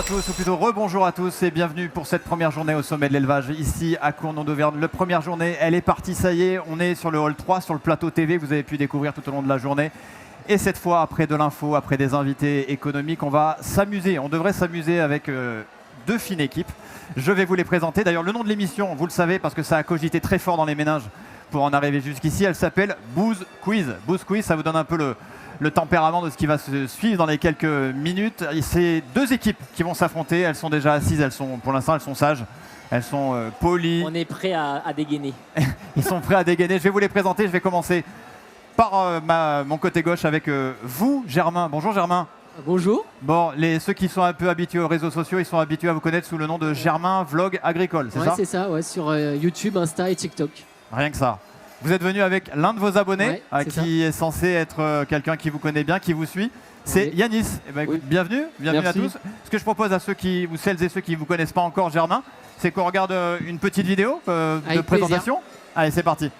tous, ou plutôt rebonjour à tous et bienvenue pour cette première journée au sommet de l'élevage ici à Cournon d'Auvergne. La première journée, elle est partie, ça y est, on est sur le hall 3, sur le plateau TV, vous avez pu découvrir tout au long de la journée. Et cette fois, après de l'info, après des invités économiques, on va s'amuser. On devrait s'amuser avec deux fines équipes. Je vais vous les présenter. D'ailleurs, le nom de l'émission, vous le savez, parce que ça a cogité très fort dans les ménages pour en arriver jusqu'ici. Elle s'appelle Booze Quiz. Booze Quiz, ça vous donne un peu le tempérament de ce qui va se suivre dans les quelques minutes. C'est deux équipes qui vont s'affronter. Elles sont déjà assises. Pour l'instant, elles sont sages. Elles sont polies. On est prêt à dégainer. Ils sont prêts à dégainer. Je vais vous les présenter. Je vais commencer par mon côté gauche avec vous, Germain. Bonjour, Germain. Bonjour. Bon, ceux qui sont un peu habitués aux réseaux sociaux, ils sont habitués à vous connaître sous le nom de Germain Vlog Agricole, c'est ça? Ouais, c'est ça, ouais, sur YouTube, Insta et TikTok. Rien que ça. Vous êtes venu avec l'un de vos abonnés, Ouais, qui est censé être quelqu'un qui vous connaît bien, qui vous suit. C'est Yanis. Eh ben, écoute, bienvenue à tous. Ce que je propose à celles et ceux qui ne vous connaissent pas encore, Germain, c'est qu'on regarde une petite vidéo de présentation. Allez, c'est parti.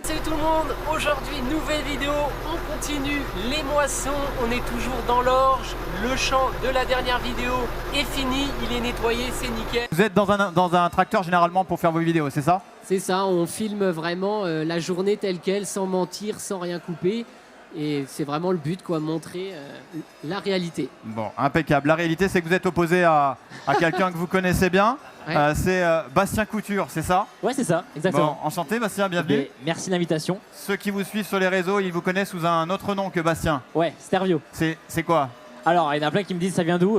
Salut tout le monde, aujourd'hui nouvelle vidéo, on continue les moissons, on est toujours dans l'orge, le champ de la dernière vidéo est fini, il est nettoyé, c'est nickel. Vous êtes dans un tracteur généralement pour faire vos vidéos, c'est ça? C'est ça, on filme vraiment la journée telle qu'elle, sans mentir, sans rien couper. Et c'est vraiment le but, quoi, montrer la réalité. Bon, impeccable. La réalité, c'est que vous êtes opposé à quelqu'un que vous connaissez bien. Ouais. C'est Bastien Couture, c'est ça? Ouais, c'est ça, exactement. Bon, enchanté, Bastien, bienvenue. Merci de l'invitation. Ceux qui vous suivent sur les réseaux, ils vous connaissent sous un autre nom que Bastien. Ouais, Stervio. C'est quoi? Alors, il y en a plein qui me disent ça vient d'où.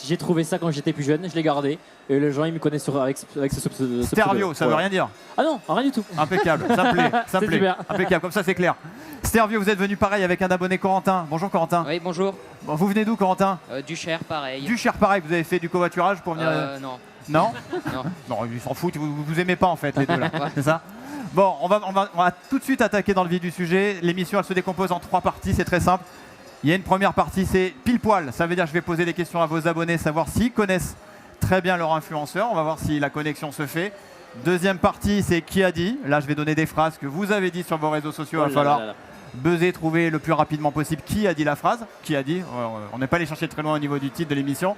J'ai trouvé ça quand j'étais plus jeune, je l'ai gardé. Et les gens, ils me connaissent avec ce Stervio, ça veut rien dire. Ah non, rien du tout. Impeccable, ça me plaît. Ça me plaît. Super. Impeccable, comme ça c'est clair. Stervio, vous êtes venu pareil avec un abonné, Corentin. Bonjour Corentin. Oui, bonjour. Bon, vous venez d'où, Corentin? Du Cher, pareil. Du Cher, pareil. Vous avez fait du covoiturage pour venir Non. Non? Non. Non, ils s'en foutent. Vous aimez pas en fait les deux là. Ouais. C'est ça? Bon, on va tout de suite attaquer dans le vif du sujet. L'émission, elle se décompose en 3 parties. C'est très simple. Il y a une première partie, c'est pile poil. Ça veut dire que je vais poser des questions à vos abonnés, savoir s'ils connaissent très bien leur influenceur. On va voir si la connexion se fait. Deuxième partie, c'est qui a dit. Là, je vais donner des phrases que vous avez dit sur vos réseaux sociaux. Il va falloir buzzer, trouver le plus rapidement possible qui a dit la phrase. Qui a dit. On n'est pas allé chercher très loin au niveau du titre de l'émission.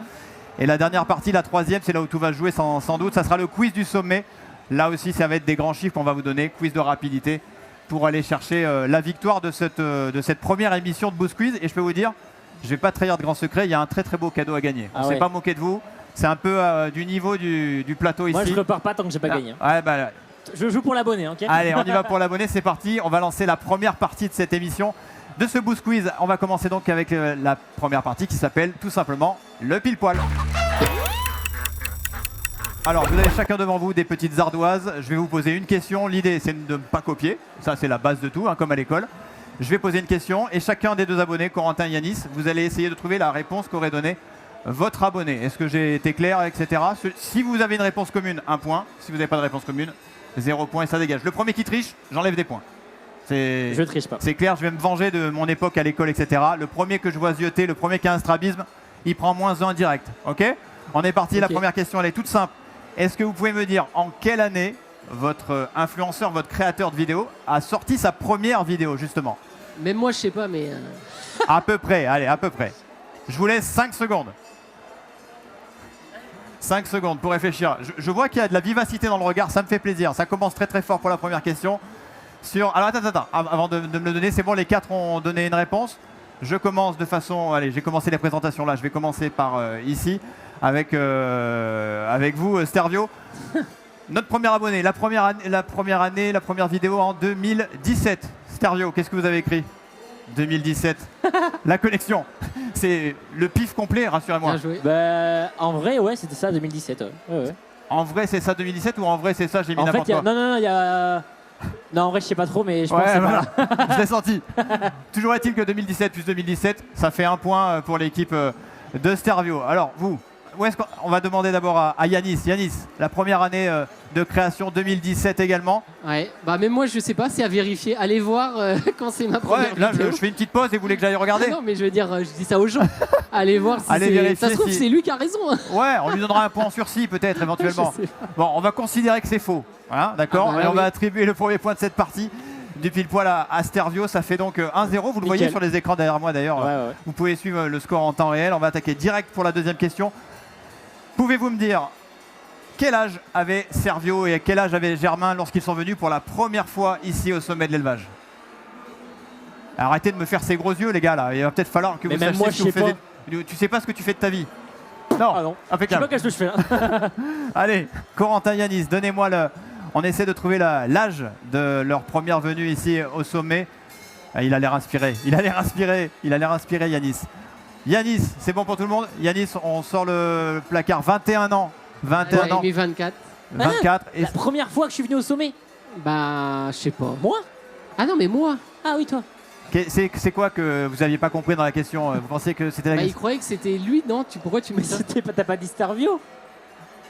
Et la dernière partie, la troisième, c'est là où tout va se jouer sans doute. Ça sera le quiz du sommet. Là aussi, ça va être des grands chiffres qu'on va vous donner. Quiz de rapidité pour aller chercher la victoire de cette première émission de Booze Quiz. Et je peux vous dire, je ne vais pas trahir de grands secrets, il y a un très très beau cadeau à gagner. On ne s'est pas moqué de vous. C'est un peu du niveau du plateau ici. Moi, je repars pas tant que j'ai pas gagné. Ouais, bah, je joue pour l'abonné, ok? Allez, on y va pour l'abonné, c'est parti. On va lancer la première partie de cette émission, de ce Booze Quiz. On va commencer donc avec la première partie qui s'appelle tout simplement le pile poil. Alors, vous avez chacun devant vous des petites ardoises. Je vais vous poser une question. L'idée, c'est de ne pas copier. Ça, c'est la base de tout, hein, comme à l'école. Je vais poser une question et chacun des deux abonnés, Corentin et Yanis, vous allez essayer de trouver la réponse qu'aurait donnée votre abonné. Est-ce que j'ai été clair, etc. Si vous avez une réponse commune, 1 point. Si vous n'avez pas de réponse commune, 0 point et ça dégage. Le premier qui triche, j'enlève des points. Je triche pas. C'est clair, je vais me venger de mon époque à l'école, etc. Le premier que je vois zioter, le premier qui a un strabisme, il prend -1 direct. Ok? On est parti, La première question, elle est toute simple. Est-ce que vous pouvez me dire en quelle année votre influenceur, votre créateur de vidéo a sorti sa première vidéo, justement? Même moi, je sais pas, mais... À peu près, allez, à peu près. Je vous laisse 5 secondes. 5 secondes pour réfléchir. Je vois qu'il y a de la vivacité dans le regard, ça me fait plaisir. Ça commence très très fort pour la première question. Alors attends, avant de me le donner, c'est bon, les 4 ont donné une réponse. Je commence de façon... Allez, j'ai commencé les présentations là, je vais commencer par ici, avec vous, Stervio. Notre premier abonné, la première vidéo en 2017. Stervio, qu'est-ce que vous avez écrit? 2017. La connexion. C'est le pif complet, rassurez-moi. Bien joué. Bah, en vrai, ouais, c'était ça 2017. Ouais. En vrai, c'est ça 2017 ou en vrai, c'est ça, j'ai mis En fait, n'importe quoi? non, il y a. Non, en vrai, je sais pas trop, mais je pense Ouais, que c'est voilà. pas là. Je l'ai senti. Toujours est-il que 2017 plus 2017, ça fait 1 point pour l'équipe de Stervio. Alors, vous, où est-ce qu'on va demander d'abord à Yanis? Yanis, la première année de création 2017 également. Ouais, bah même moi, je sais pas, c'est à vérifier. Allez voir quand c'est ma première Là, vidéo. je fais une petite pause et vous voulez que j'aille regarder? Non, mais je veux dire, je dis ça aux gens. Allez voir si Allez c'est... vérifier Ça se trouve, si- c'est lui qui a raison. Ouais, on lui donnera un point en sursis peut-être éventuellement. Je sais pas. Bon, on va considérer que c'est faux. Voilà, d'accord? Ah bah Et on va oui. attribuer le premier point de cette partie. du pile poil à Stervio. Ça fait donc 1-0. Vous le voyez Nickel. sur les écrans derrière moi d'ailleurs. Ouais, ouais. Vous pouvez suivre le score en temps réel. On va attaquer direct pour la deuxième question. Pouvez-vous me dire quel âge avait Servio et quel âge avait Germain lorsqu'ils sont venus pour la première fois ici au sommet de l'élevage? Arrêtez de me faire ces gros yeux les gars là. Il va peut-être falloir que Mais vous même sachiez moi, ce que je vous sais faites. Tu sais pas ce que tu fais de ta vie. Non, Ah non. Je sais impeccable. pas qu'est-ce que je fais là. Allez, Corentin, Yanis, donnez-moi le... On essaie de trouver l'âge de leur première venue ici au sommet. Ah, il a l'air inspiré, il a l'air inspiré, il a l'air inspiré Yanis. Yanis, c'est bon pour tout le monde? Yanis, on sort le placard, 21 ans. 21 J'ai ans, mis 24. 24. Et La première fois que je suis venu au sommet. Bah, je sais pas. Moi? Ah non, mais moi. Ah oui, toi. c'est quoi que vous n'aviez pas compris dans la question? Vous pensez que c'était la Bah, il question? croyait que c'était lui, non? Pourquoi tu mets ça? T'as pas dit Starvio?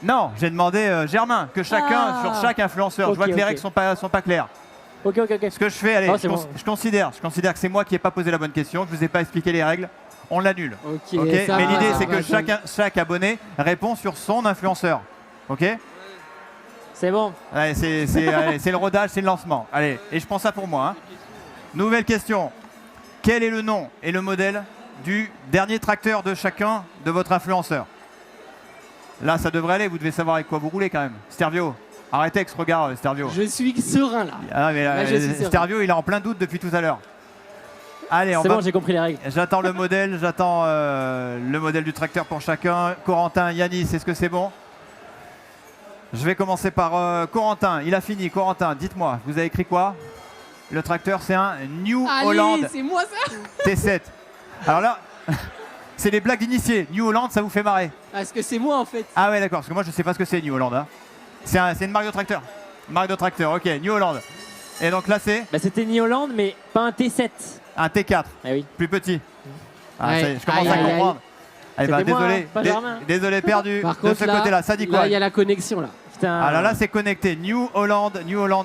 Non, j'ai demandé Germain, que chacun, Ah. sur chaque influenceur, je Ok, vois que les ok. règles sont pas claires. Ok, ok, ok. Ce que je fais, allez, Oh, c'est bon. je considère que c'est moi qui n'ai pas posé la bonne question, que je ne vous ai pas expliqué les règles, on l'annule. Ok, Ok, ça mais va, l'idée ça c'est va, que ça va. chaque abonné répond sur son influenceur. Ok. C'est bon. Allez, c'est le rodage, c'est le lancement. Allez, et je prends ça pour moi. Hein. Nouvelle question. Quel est le nom et le modèle du dernier tracteur de chacun de votre influenceur? Là, ça devrait aller, vous devez savoir avec quoi vous roulez quand même. Stervio, arrêtez avec ce regard, Stervio. Je suis serein là. Ah, mais Là, je suis serein. Stervio, il est en plein doute depuis tout à l'heure. Allez, on C'est va... bon, j'ai compris les règles. J'attends le modèle, le modèle du tracteur pour chacun. Corentin, Yanis, est-ce que c'est bon? Je vais commencer par Corentin. Il a fini. Corentin, dites-moi, vous avez écrit quoi? Le tracteur, c'est un New Holland Allez, c'est moi ça. T7. Alors là, c'est les blagues d'initiés. New Holland, ça vous fait marrer? Parce que c'est moi en fait. Ah ouais, d'accord, parce que moi, je sais pas ce que c'est New Holland. Hein. C'est une marque de tracteur. Marque de tracteur, ok, New Holland. Et donc là, c'est Bah, c'était New Holland, mais pas un T7. un T4, Ah oui. plus petit. Ah, Ouais. ça y est, je commence Aïe, à aïe, comprendre. Eh ben, C'était moi, désolé, pas Germain. désolé, perdu. Par De contre, ce côté-là, ça dit quoi? Là, il y a la connexion là. Putain. Alors là, c'est connecté. New Holland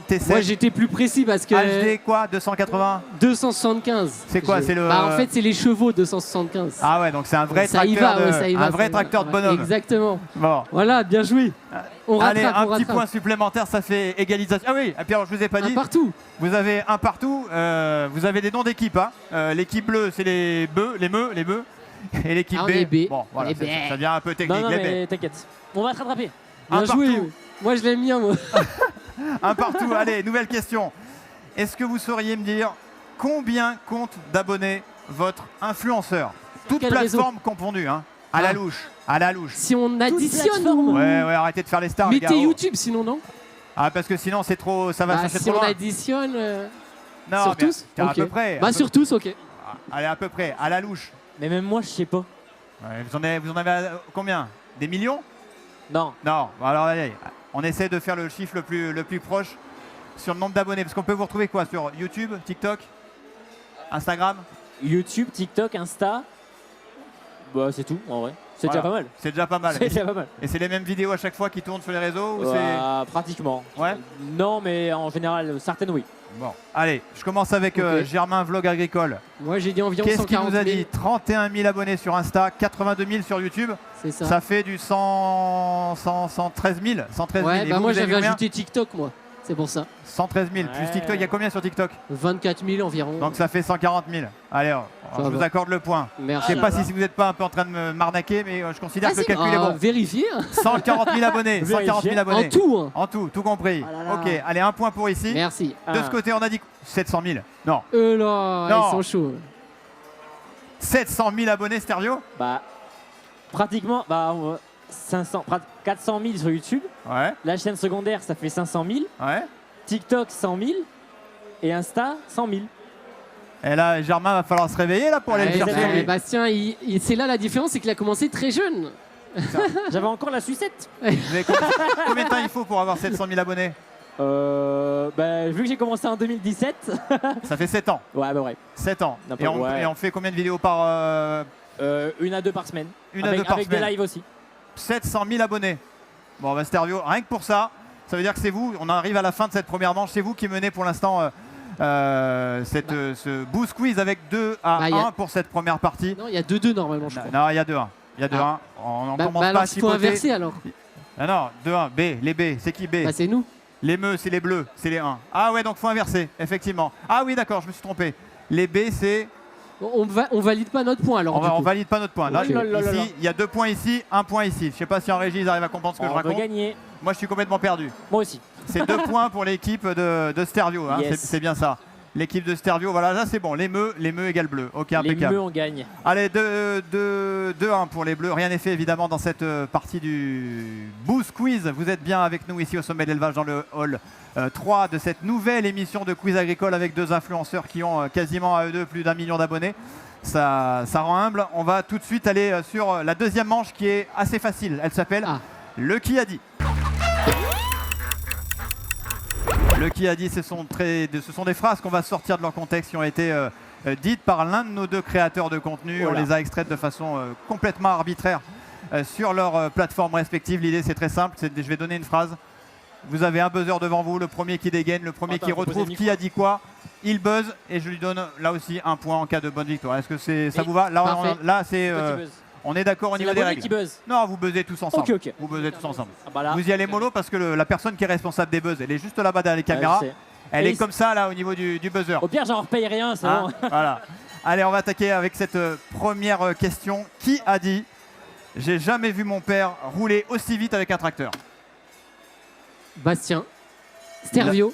T7. Moi, j'étais plus précis parce que HD quoi? 280? 275. C'est quoi, c'est le- Bah, en fait, c'est les chevaux 275. Ah ouais, donc c'est un vrai ça y tracteur, va, ouais, ça y va, un vrai ça y va. tracteur de Ouais, bonhomme. Exactement. Bon. Voilà, bien joué. On rattrape, Allez, un on petit rattrape. point supplémentaire, ça fait égalisation. Ah oui, et puis alors, je vous ai pas Un dit, partout. vous avez un partout, vous avez des noms d'équipes. Hein. L'équipe bleue, c'est les bœufs, les bœufs. Et l'équipe Ah, on B, est B. bon, voilà, Les ça, B. ça devient un peu technique. Non, non, les B. mais t'inquiète. On va te rattraper. Un Bien joué. partout. Moi, je l'aime bien, moi. Un partout. Allez, nouvelle question. Est-ce que vous sauriez me dire combien compte d'abonnés votre influenceur? Toutes quel plateformes confondues, hein. À la Ah. louche. À la louche. Si on additionne. plateformes. Ouais, arrêtez de faire les stars, les gars. Mettez Oh. YouTube, sinon, non? Ah, parce que sinon, c'est trop, ça va Bah, chercher si trop on loin. additionne. Non, sur mais tous à Ok. peu près. Bah, à peu- sur tous, ok. Allez, à peu près. À la louche. Mais même moi, je sais pas. Ouais, vous en avez combien? Des millions? Non. Non. Bon, alors, allez. On essaie de faire le chiffre le plus proche sur le nombre d'abonnés. Parce qu'on peut vous retrouver quoi? Sur YouTube, TikTok, Instagram? YouTube, TikTok, Insta. Bah, c'est tout, en vrai. C'est Voilà. déjà pas mal. C'est déjà pas mal. C'est déjà pas mal. Et c'est les mêmes vidéos à chaque fois qui tournent sur les réseaux ou Pratiquement. c'est... Ouais. Non, mais en général, certaines oui. Bon. Allez, je commence avec Ok. Germain Vlog Agricole. Moi, j'ai dit environ Qu'est-ce qu'il 140 nous a 000. dit? 31 000 abonnés sur Insta, 82 000 sur YouTube. C'est ça. Ça fait du 113 000. 113 000. Ouais, Et bah vous, moi, vous avez j'avais combien? ajouté TikTok, moi. C'est pour ça. 113 000. Plus Ouais. TikTok, il y a combien sur TikTok? 24 000 environ. Donc ça fait 140 000. Allez, je Ça vous va. accorde le point. Je Merci. sais pas si vous n'êtes pas un peu en train de m'arnaquer, mais je considère que le calcul est bon. Vérifier. 140 000 abonnés. 140 000 abonnés. En tout. Hein. En tout compris. Ah là là. Ok, allez, un point pour ici. Merci. De ce côté, on a dit 700 000. Non, Eux là, Non. ils sont chauds. 700 000 abonnés Stervio. Bah, pratiquement, bah, 400 000 sur YouTube. Ouais, La chaîne secondaire, ça fait 500 000. ouais. TikTok, 100 000. Et Insta, 100 000. Et là, Germain va falloir se réveiller là pour aller le Ouais, chercher. Bastien, c'est là la différence, c'est qu'il a commencé très jeune. J'avais encore la sucette. Vous avez combien de temps il faut pour avoir 700 000 abonnés? Bah, vu que j'ai commencé en 2017. Ça fait 7 ans. Ouais, bah, ouais. 7 ans. N'importe- ouais. Et on fait combien de vidéos par 1 à 2 par semaine. une à avec, deux par avec des semaine? lives aussi. 700 000 abonnés. Bon, bah Stervio, rien que pour ça, ça veut dire que c'est vous, on arrive à la fin de cette première manche, c'est vous qui menez pour l'instant ce boost quiz avec 2 à Bah, y a- 1 pour cette première partie. Non, il y a 2-2 normalement, je crois. Non, il y a 2-1. Il y a 2-1. On Bah, commence alors, pas à il faut chipoter. inverser alors. Ah non, 2-1. B, les B, c'est qui B? Bah, c'est nous. Les meux, c'est les bleus, c'est les 1. Ah ouais, donc faut inverser, effectivement. Ah oui, d'accord, je me suis trompé. Les B, c'est... On valide pas notre point alors. On valide pas notre point. Là, Ok. ici, il y a 2 points ici, 1 point ici. Je sais pas si en régie, ils arrivent à comprendre ce que je On veut raconte. gagner. Moi, je suis complètement perdu. Moi aussi. C'est 2 points pour l'équipe de Stervio. Hein. Yes. C'est bien ça. L'équipe de Stervio, voilà, là c'est bon. Les meux égale bleu. Ok, Les impeccable. meux, on gagne. Allez, 2-1 pour les bleus. Rien n'est fait évidemment dans cette partie du Boost Quiz. Vous êtes bien avec nous ici au sommet de l'élevage dans le hall 3 de cette nouvelle émission de quiz agricole avec 2 influenceurs qui ont quasiment à eux deux plus d'1 million d'abonnés. Ça rend humble. On va tout de suite aller sur la deuxième manche qui est assez facile. Elle s'appelle Le qui a dit. Le qui a dit, ce sont des phrases qu'on va sortir de leur contexte qui ont été dites par l'un de nos 2 créateurs de contenu. Voilà. On les a extraites de façon complètement arbitraire sur leur plateforme respective. L'idée c'est très simple, je vais donner une phrase. Vous avez un buzzer devant vous, le premier qui dégaine, le premier qui retrouve qui a dit quoi, il buzz et je lui donne là aussi 1 point en cas de bonne victoire. Est-ce que ça vous va? Là c'est... on est d'accord au niveau des règles. Qui buzz. Non, vous buzzez tous ensemble. Ok. Vous buzzez tous ensemble. Ah bah là, Vous y allez mollo parce que la personne qui est responsable des buzz, elle est juste là-bas derrière les caméras. je sais. Elle Et est comme ça là au niveau du buzzer. Au pire, j'en repaye rien, c'est Hein, bon. voilà. Allez, on va attaquer avec cette première question. Qui a dit « J'ai jamais vu mon père rouler aussi vite avec un tracteur » Bastien. Stervio.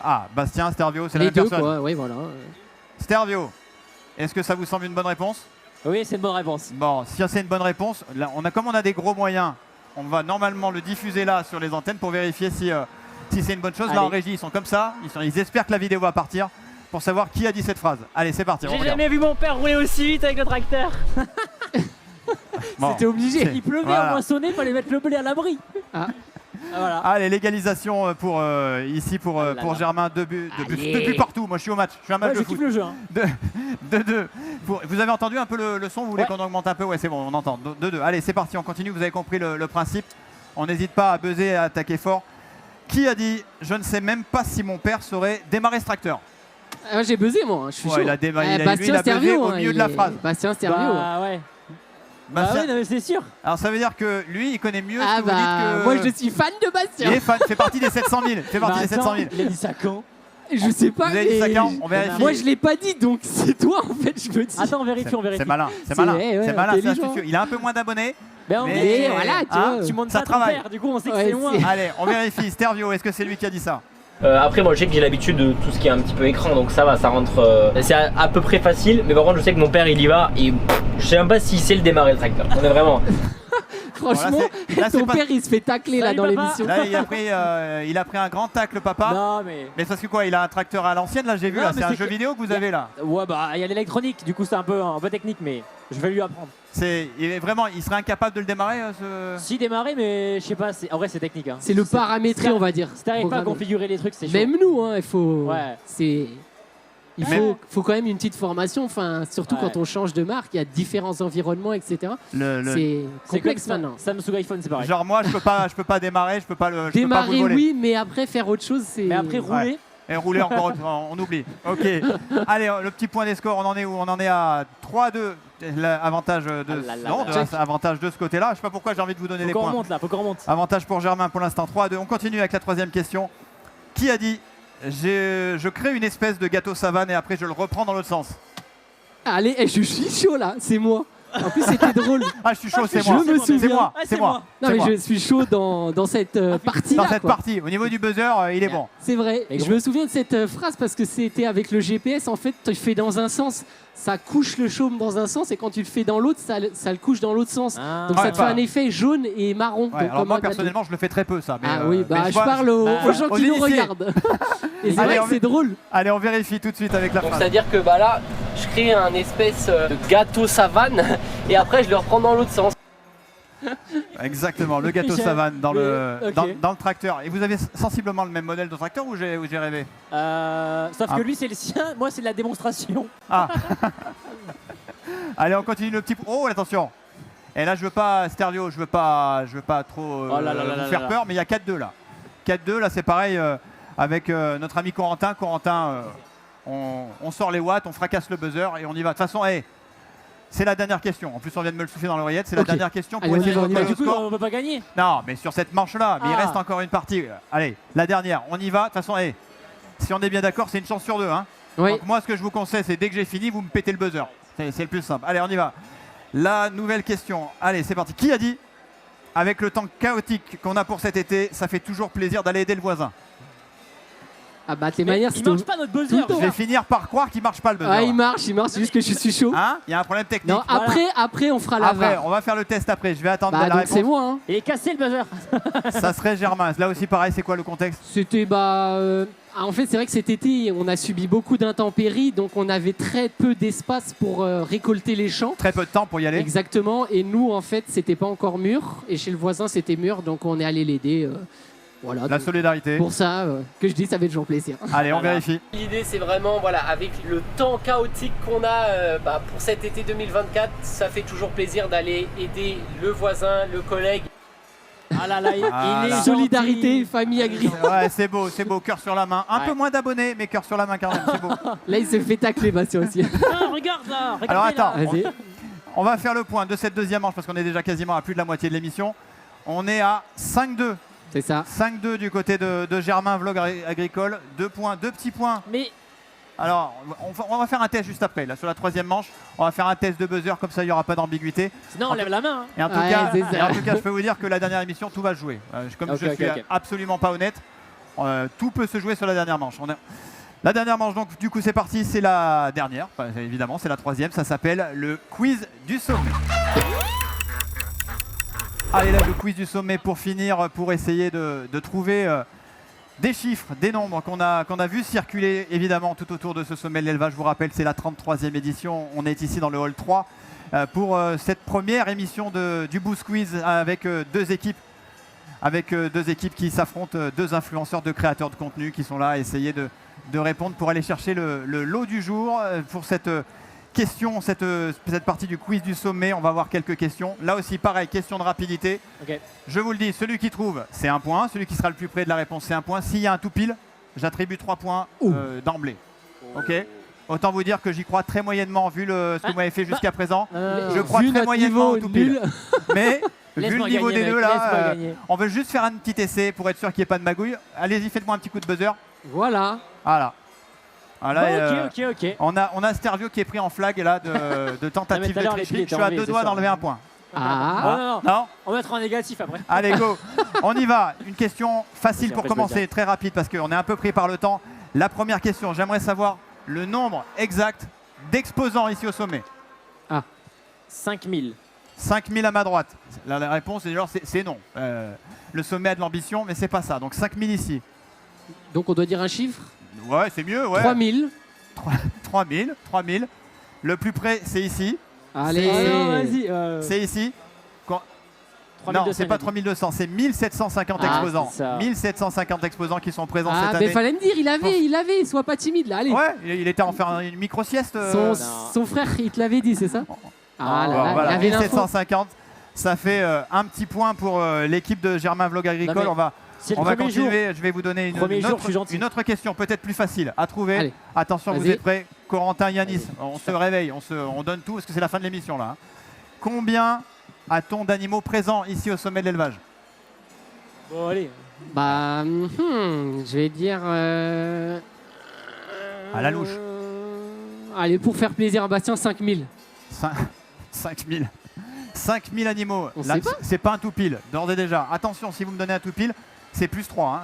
Ah, Bastien, Stervio, c'est la Les même deux personne. quoi, oui voilà. Stervio, est-ce que ça vous semble une bonne réponse? Oui, c'est une bonne réponse. Bon, si c'est une bonne réponse, là, comme on a des gros moyens, on va normalement le diffuser là sur les antennes pour vérifier si c'est une bonne chose. Là en régie, ils sont comme ça, ils espèrent que la vidéo va partir pour savoir qui a dit cette phrase. Allez, c'est parti. J'ai jamais vu mon père rouler aussi vite avec le tracteur. Bon, C'était obligé. Il pleuvait Voilà. à moissonner, fallait mettre le blé à l'abri. Ah. Voilà. Allez, l'égalisation pour ici pour là là. Germain, 2 buts Allez. depuis partout. Moi je suis au match, je suis un match Ouais, de je foot. kiffe le jeu. Hein. 2-2. Vous avez entendu un peu le son, vous voulez Ouais. qu'on augmente un peu? Ouais, c'est bon, on entend. 2-2. Allez, c'est parti, on continue, vous avez compris le principe. On n'hésite pas à buzzer, à attaquer fort. Qui a dit « Je ne sais même pas si mon père saurait démarrer ce tracteur » Ah, j'ai buzzé moi, je suis chaud. Il a démarré, lui, il Bastien a buzzé Stervio, au hein, milieu de il la est- phrase. Bastien Stervio. Bah ouais. Bah Bastien- oui, non, mais c'est sûr. Alors ça veut dire que lui, il connaît mieux Ah ce que vous dites que... moi je suis fan de Il Bastien. est fan, fait partie des 700 000. Fait partie Bah des 700 000. attends, il a dit ça quand? Je sais pas. Vous avez dit ça mais- quand? On vérifie. Moi je l'ai pas dit donc c'est toi en fait je me dis. Attends, on vérifie, on vérifie. C'est malin, c'est C'est- malin, ouais, c'est malin, c'est intelligent. astucieux. Il a un peu moins d'abonnés. Ben on Mais- vérifie. Et voilà, tu Hein, vois. Tu montes Ça ça ton travaille. père, du coup on sait que Ouais, c'est loin. c'est- Allez, on vérifie. Stervio, est-ce que c'est lui qui a dit ça? Après moi je sais que j'ai l'habitude de tout ce qui est un petit peu écran donc ça va, ça rentre, c'est à peu près facile, mais par contre je sais que mon père il y va et je sais même pas s'il sait le démarrer le tracteur. On est vraiment... Franchement, Bon, là, c'est ton pas- père il se fait tacler là Salut, dans papa. l'émission. Là, il a pris un grand tacle, papa. Non mais... Mais parce que quoi, il a un tracteur à l'ancienne, là j'ai vu, Non, là, mais c'est un c'est jeu que- vidéo que vous avez là. Ouais bah il y a l'électronique, du coup c'est un peu technique mais je vais lui apprendre. Il serait incapable de le démarrer Si démarrer mais je sais pas, en vrai c'est technique. Hein. C'est le paramétré on va dire. Si t'arrives pas à Programmé. configurer les trucs c'est chaud. Même nous hein, il faut. Ouais. C'est. Il Même- faut quand même une petite formation, enfin, surtout Ouais. quand on change de marque, il y a différents environnements, etc. le- C'est C'est complexe comme maintenant. Samsung iPhone c'est pareil. Genre moi, je peux pas démarrer, je peux pas vous Démarrer, le voler. oui, mais après faire autre chose, c'est. Mais après rouler, Et rouler encore, on oublie. Ok. Allez, le petit point des scores, on en est où? On en est à 3-2. Avantage de, Ah là là non, là. avantage de ce côté-là. Je sais pas pourquoi j'ai envie de vous donner faut des qu'on points. remonte là, faut qu'on remonte. Avantage pour Germain pour l'instant 3-2. On continue avec la troisième question. Qui a dit je crée une espèce de gâteau savane et après je le reprends dans l'autre sens? Allez, je suis chaud là, c'est moi. En plus, c'était drôle. Ah, je suis chaud, c'est je moi. me souviens. C'est moi, Ah, c'est c'est moi. moi. Non, c'est mais moi. je suis chaud dans cette partie-là. Dans cette quoi. partie, au niveau du buzzer, il est bon. C'est vrai. Mais Je gros. me souviens de cette phrase parce que c'était avec le GPS. En fait, tu fais dans un sens, ça couche le chaume dans un sens, et quand tu le fais dans l'autre, ça le couche dans l'autre sens. Ah. Donc Ouais, ça te bah. fait un effet jaune et marron. Ouais, donc alors comme moi un gâteau. personnellement, je le fais très peu ça. Mais, Ah oui, bah mais je vois- parle aux bah, gens aux qui nous initiés. regardent. Et c'est Allez, vrai on que c'est drôle. Allez, on vérifie tout de suite avec la Donc phrase. c'est-à-dire que bah là, je crée un espèce de gâteau savane et après je le reprends dans l'autre sens. Exactement, le gâteau J'ai- savane dans le, Ok. dans le tracteur. Et vous avez sensiblement le même modèle de tracteur ou j'ai rêvé? Sauf Ah. que lui c'est le sien, moi c'est de la démonstration. Ah. Allez, on continue le petit. Oh, attention. Et là, je veux pas, Stervio, je veux pas trop Oh là là là vous là faire là. peur, mais il y a 4-2 là. 4-2 là, c'est pareil avec notre ami Corentin. Corentin, on sort les watts, on fracasse le buzzer et on y va. De toute façon, hey, C'est la dernière question. En plus, on vient de me le souffler dans l'oreillette. C'est la Ok. dernière question pour Allez, on essayer y de va, on y va. recoller Du le coup, score. on peut pas gagner. Non, mais sur cette manche-là. Mais il Ah. reste encore une partie. Allez, la dernière. On y va. De toute façon, si on est bien d'accord, c'est une chance sur deux. Hein. Oui. Donc moi, ce que je vous conseille, c'est dès que j'ai fini, vous me pétez le buzzer. C'est le plus simple. Allez, on y va. La nouvelle question. Allez, c'est parti. Qui a dit, avec le temps chaotique qu'on a pour cet été, ça fait toujours plaisir d'aller aider le voisin? Ah bah tes Mais manières, il c'est marche pas notre buzzer. tout le Je vais finir par croire qu'il marche pas le buzzer. Ah, là. il marche, c'est juste que je suis chaud. Hein? Il y a un problème technique. Non, après, on fera la Après, VAR. on va faire le test après. Je vais attendre Bah la donc réponse. c'est moi. Hein. Il est cassé le buzzer. Ça serait Germain. Là aussi, pareil, c'est quoi le contexte? C'était en fait, c'est vrai que cet été, on a subi beaucoup d'intempéries, donc on avait très peu d'espace pour récolter les champs. Très peu de temps pour y aller. Exactement. Et nous, en fait, c'était pas encore mûr, et chez le voisin, c'était mûr, donc on est allé l'aider. Voilà. La donc, solidarité. pour ça, que je dis, ça fait toujours plaisir. Allez, on Voilà. vérifie. L'idée, c'est vraiment, voilà, avec le temps chaotique qu'on a pour cet été 2024, ça fait toujours plaisir d'aller aider le voisin, le collègue. Ah là là, Ah il est là. Solidarité, gentil. famille agricole. Ouais, c'est beau, cœur sur la main. Un Ouais. peu moins d'abonnés, mais cœur sur la main quand même, c'est beau. Là, il se fait tacler, Bastien aussi. Ah, regarde là, regardez Alors là. attends, Vas-y. on va faire le point de cette deuxième manche parce qu'on est déjà quasiment à plus de la moitié de l'émission. On est à 5-2. C'est ça. 5-2 du côté de Germain, Vlog Agricole. 2 points, 2 petits points. Mais Alors, on va faire un test juste après. Là, sur la troisième manche, on va faire un test de buzzer, comme ça il n'y aura pas d'ambiguïté. sinon on lève la main. Hein. Et en, tout Ouais, cas, c'est ça. et en tout cas, je peux vous dire que la dernière émission, tout va se jouer. Comme Ok, je suis ok. absolument pas honnête, tout peut se jouer sur la dernière manche. La dernière manche, donc du coup c'est parti, c'est la dernière, enfin, évidemment c'est la troisième, ça s'appelle le quiz du sommet. Allez là, le quiz du sommet pour finir, pour essayer de trouver des chiffres, des nombres qu'on a vu circuler évidemment tout autour de ce sommet de l'élevage. Je vous rappelle, c'est la 33e édition, on est ici dans le hall 3 pour cette première émission du Boost Quiz avec deux équipes qui s'affrontent, deux influenceurs, deux créateurs de contenu qui sont là à essayer de répondre pour aller chercher le lot du jour pour cette question, cette partie du quiz du sommet. On va avoir quelques questions. Là aussi, pareil, question de rapidité. Ok. Je vous le dis, celui qui trouve, c'est un point. Celui qui sera le plus près de la réponse, c'est un point. S'il y a un tout pile, j'attribue 3 points d'emblée. Ok. Autant vous dire que j'y crois très moyennement vu ce que vous m'avez fait jusqu'à présent. Je crois Vu très notre moyennement niveau au tout pile. nul. Mais vu le Laisse-moi niveau gagner, des mec, deux laisse-moi là, gagner. on veut juste faire un petit essai pour être sûr qu'il n'y ait pas de magouille. Allez-y, faites-moi un petit coup de buzzer. Voilà. Voilà. Voilà, Ok. on a Stervio qui est pris en flag là de tentative Ah, mais tout à de l'heure, les tricherie. pieds Je suis étaient à enlevés, 2 c'est doigts sûr. d'enlever un point. Ah. Non, Non. on va être en négatif après. Allez, go. On y va. Une question facile Après, pour je peux commencer, dire. très rapide parce qu'on est un peu pris par le temps. La première question, j'aimerais savoir le nombre exact d'exposants ici au sommet. 5000. 5000 à ma droite. La réponse est genre c'est non. Le sommet a de l'ambition, mais c'est pas ça. Donc 5000 ici. Donc on doit dire un chiffre. Ouais, c'est mieux, ouais. 3000. 3000. Le plus près, c'est ici. Allez. Non, vas-y. C'est ici. Non, 3200, c'est pas il a dit. 3200, c'est 1750 Ah, exposants. c'est ça. 1750 exposants qui sont présents Ah, cette mais année. fallait me dire, il avait, sois pas timide là, allez. Ouais, il était en faire une micro-sieste. Son frère, il te l'avait dit, c'est ça? Ah là là, Voilà, il avait l'info. 1750. Ça fait un petit point pour l'équipe de Germain Vlog Agricole. Non, mais c'est le On va premier jour. continuer. Je vais vous donner Premier jour, je suis gentil. une autre question, peut-être plus facile à trouver. Allez. Attention, vous Vas-y. êtes prêts? Corentin, Yanis, on se réveille, on donne tout parce que c'est la fin de l'émission là. Hein. Combien a-t-on d'animaux présents ici au sommet de l'élevage? Bon, allez. Bah, je vais dire. À la louche. Allez, pour faire plaisir à Bastien, 5000. 5000. 5000 animaux. On Là, sait pas. c'est pas un tout pile, d'ores et déjà. Attention, si vous me donnez un tout pile, c'est plus 3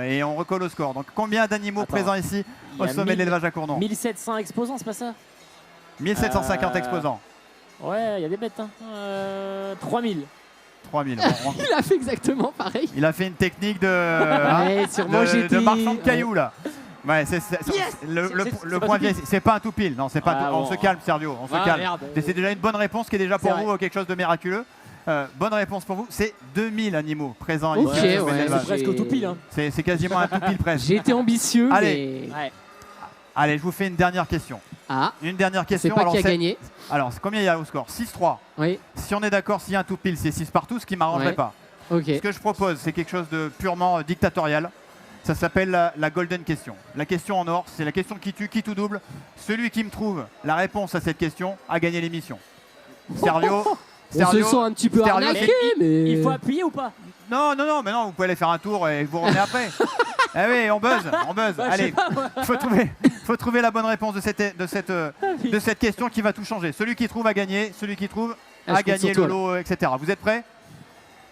et on recolle au score. Donc combien d'animaux Attends. présents ici Il y au a sommet de l'élevage à Cournon? 1700 exposants, c'est pas ça? 1750 exposants. Ouais, il y a des bêtes. Hein. 3000. 3000. Bon, Il a fait exactement pareil. il a fait une technique de, Ouais, sûrement de j'étais. marchand de cailloux là. Ouais, le c'est pas point tout pile. vieil, c'est pas un tout pile. Non, c'est pas. Ah, On bon. se calme, Sergio. On se Ah, calme. merde. C'est déjà une bonne réponse qui est déjà pour C'est vous quelque chose de miraculeux. Bonne réponse pour vous. C'est 2000 animaux présents Ok, ici. au sommet de ouais, l'élevage. C'est presque au tout pile. Hein. C'est quasiment un tout pile presque. J'ai été ambitieux, Allez. mais. Ouais. Allez, je vous fais une dernière question. Ah, Une dernière c'est question. pas Alors, qui a gagné. alors, c'est combien il y a au score? 6-3. Oui, Si on est d'accord, s'il y a un tout pile, c'est 6 partout, ce qui m'arrangerait Ouais. pas. ok. Ce que je propose, c'est quelque chose de purement dictatorial. Ça s'appelle la golden question. La question en or, c'est la question qui tue, qui tout double. Celui qui me trouve la réponse à cette question a gagné l'émission. Stervio. On se sent un petit peu Stervio, arnaqué, mais... Il faut appuyer ou pas? Non, mais non, vous pouvez aller faire un tour et vous revenez après. Eh oui, on buzz. Bah, Allez, faut trouver la bonne réponse de cette question qui va tout changer. Celui qui trouve a gagné, celui qui trouve a gagné le lot, etc. Vous êtes prêts?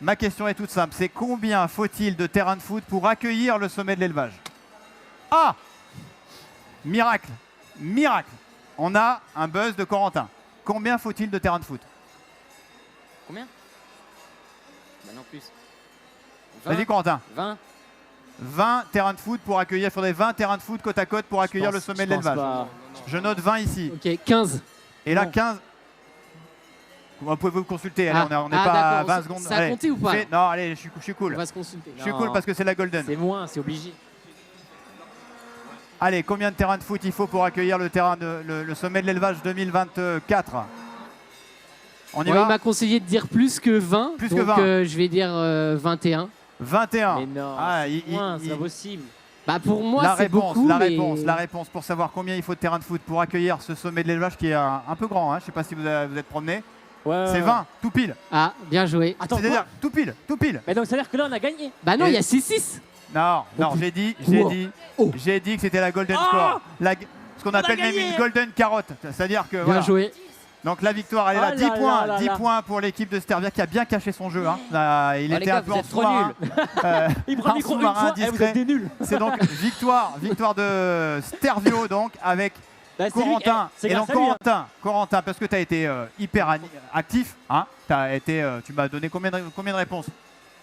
Ma question est toute simple, c'est combien faut-il de terrains de foot pour accueillir le sommet de l'élevage? Ah! Miracle. On a un buzz de Corentin. Combien faut-il de terrains de foot? Combien? Bah non, plus. Vas-y Corentin. 20. 20 terrains de foot pour accueillir, il faudrait 20 terrains de foot côte à côte pour accueillir le sommet de l'élevage. Je note 20 ici. Ok, 15. Et là, Non. 15. Vous pouvez vous consulter, allez, Ah. on n'est pas à d'accord. 20 secondes. Ça a Allez, compté ou pas? non, allez, je suis On cool. va se consulter. Je suis cool parce que c'est la golden. C'est moins, c'est obligé. Allez, combien de terrains de foot il faut pour accueillir le sommet de l'élevage 2024? On y Il va? m'a conseillé de dire plus que 20. Plus que donc, 20. je vais dire 21. 21. Mais non, Ah, c'est moins, c'est pas possible. Bah pour moi, la c'est réponse, beaucoup. la mais- réponse, la réponse pour savoir combien il faut de terrains de foot pour accueillir ce sommet de l'élevage qui est un peu grand. Hein. Je ne sais pas si vous êtes promené. Ouais, C'est 20, tout pile. Ah, bien joué. Attends, C'est-à-dire tout pile, tout pile. mais donc ça veut dire que là on a gagné. Bah non, Et- il y a 6-6. Non, non, putain. j'ai dit que c'était la golden Oh score. Ce qu'on appelle même gagné. une golden carotte. C'est-à-dire que Bien voilà. joué. Donc la victoire, elle est là. Oh 10 là points, là 10 là. points pour l'équipe de Stervia qui a bien caché son jeu. Hein. Il les était gars, un peu vous en êtes trop sous-marin. Il prend un le micro une sous-marin fois, et vous discret. êtes des nuls. C'est donc victoire de Stervio donc avec Bah, c'est lui, Corentin. c'est Et donc grâce à lui, hein. Corentin, parce que tu as été hyper actif, hein, tu m'as donné combien de réponses?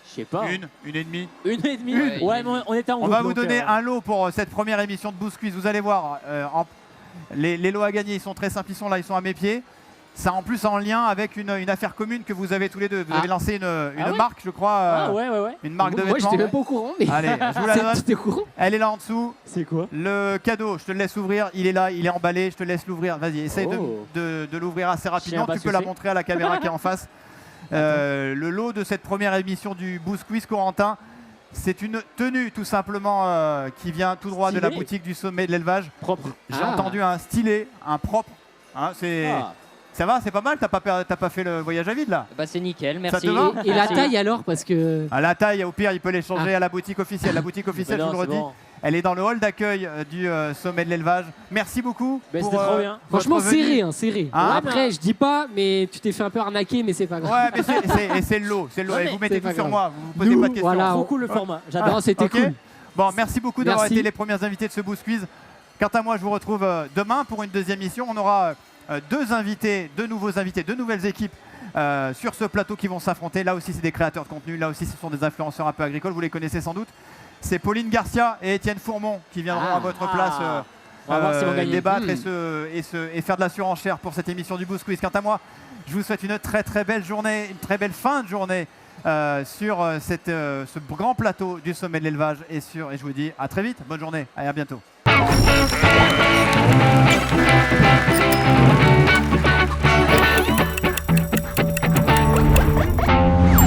Je sais pas. Une et demie. Une et demie. Une. Ouais, mais on était en On groupe, va vous donc, donner un lot pour cette première émission de Boost Quiz. Vous allez voir, les lots à gagner, ils sont très simples, ils sont là, ils sont à mes pieds. Ça en plus en lien avec une affaire commune que vous avez tous les deux. Vous avez lancé une ouais marque, je crois, Ah ouais. une marque de Moi, vêtements. j'étais même pas au courant, mais. Allez, je vous la donne. T'étais au courant? Elle est là en dessous. C'est quoi? Le cadeau, je te le laisse ouvrir. Il est là, il est emballé. Je te laisse l'ouvrir. Vas-y, essaye Oh. de l'ouvrir assez rapidement. pas Tu ce peux que la c'est. montrer à la caméra qui est en face. Le lot de cette première émission du Boost Quiz Corentin, c'est une tenue tout simplement qui vient tout droit de la Stylé. boutique du sommet de l'élevage. Propre. J'ai Ah. entendu un stylé, un propre. Hein, Ah. Ça va, c'est pas mal. T'as pas fait le voyage à vide là. Bah c'est nickel, te merci. va Et la taille alors? Parce que. À la taille, au pire, il peut les changer à la boutique officielle. La boutique officielle, Mais je non, vous le c'est redis, bon. elle est dans le hall d'accueil du sommet de l'élevage. Merci beaucoup. Mais pour, c'était trop bien. Franchement, votre venue. serré, hein, serré. Hein? Après, je dis pas, mais tu t'es fait un peu arnaquer, mais c'est pas grave. Ouais, mais c'est le lot. C'est le lot. Ouais, Et mais vous mettez c'est tout pas sur grave. moi. Vous me posez Nous, pas de questions. voilà. Trop cool le format. J'adore. Non, c'était Ok. cool. Bon, merci beaucoup d'avoir Merci. été les premières invités de ce Boost Quiz. Quant à moi, je vous retrouve demain pour une deuxième émission. On aura deux nouveaux invités, deux nouvelles équipes sur ce plateau qui vont s'affronter. Là aussi, c'est des créateurs de contenu. Là aussi, ce sont des influenceurs un peu agricoles. Vous les connaissez sans doute. C'est Pauline Garcia et Étienne Fourmont qui viendront à votre place On va voir s'ils vont gagner. débattre Hmm. et faire de la surenchère pour cette émission du Boost Quiz. Quant à moi, je vous souhaite une très très belle journée, une très belle fin de journée sur ce grand plateau du sommet de l'élevage et je vous dis à très vite. Bonne journée. Allez, à bientôt.